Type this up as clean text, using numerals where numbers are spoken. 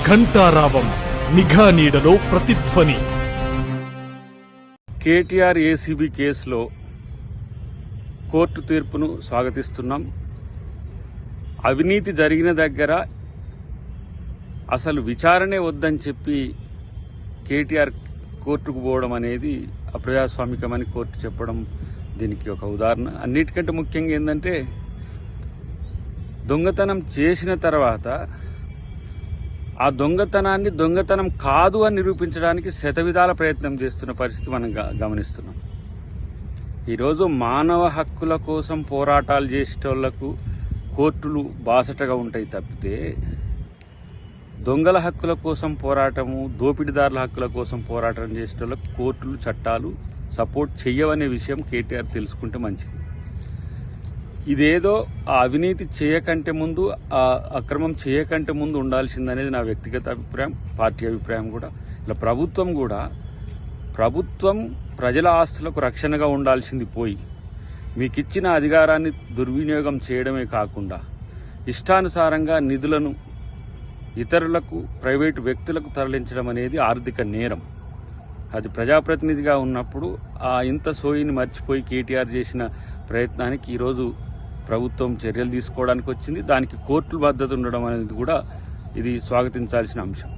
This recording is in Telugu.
ఘంటారావం నిఘా నీడలో ప్రతిధ్వని. కేటీఆర్ ఏసీబీ కేసులో కోర్టు తీర్పును స్వాగతిస్తున్నాం. అవినీతి జరిగిన దగ్గర అసలు విచారణే వద్దని చెప్పి కేటీఆర్ కోర్టుకు పోవడం అనేది అప్రజాస్వామికమని కోర్టు చెప్పడం దీనికి ఒక ఉదాహరణ. అన్నిటికంటే ముఖ్యంగా ఏంటంటే, దొంగతనం చేసిన తర్వాత ఆ దొంగతనాన్ని దొంగతనం కాదు అని నిరూపించడానికి శతవిధాల ప్రయత్నం చేస్తున్న పరిస్థితి మనం గమనిస్తున్నాం. ఈరోజు మానవ హక్కుల కోసం పోరాటాలు చేసేటోళ్లకు కోర్టులు బాసటగా ఉంటాయి తప్పితే, దొంగల హక్కుల కోసం పోరాటము, దోపిడీదారుల హక్కుల కోసం పోరాటం చేసేటోళ్లకు కోర్టులు, చట్టాలు సపోర్ట్ చెయ్యవనే విషయం కేటీఆర్ తెలుసుకుంటే మంచిది. ఇదేదో ఆ అవినీతి చేయకంటే ముందు, ఆ అక్రమం చేయకంటే ముందు ఉండాల్సిందనేది నా వ్యక్తిగత అభిప్రాయం, పార్టీ అభిప్రాయం కూడా. ఇలా ప్రభుత్వం ప్రజల ఆస్తులకు రక్షణగా ఉండాల్సింది పోయి, మీకు ఇచ్చిన అధికారాన్ని దుర్వినియోగం చేయడమే కాకుండా ఇష్టానుసారంగా నిధులను ఇతరులకు, ప్రైవేటు వ్యక్తులకు తరలించడం అనేది ఆర్థిక నేరం. అది ప్రజాప్రతినిధిగా ఉన్నప్పుడు ఇంత సోయిని మర్చిపోయి కేటీఆర్ చేసిన ప్రయత్నానికి ఈరోజు ప్రభుత్వం చర్యలు తీసుకోవడానికి వచ్చింది. దానికి కోర్టుల మద్దతు ఉండడం అనేది కూడా ఇది స్వాగతించాల్సిన అంశం.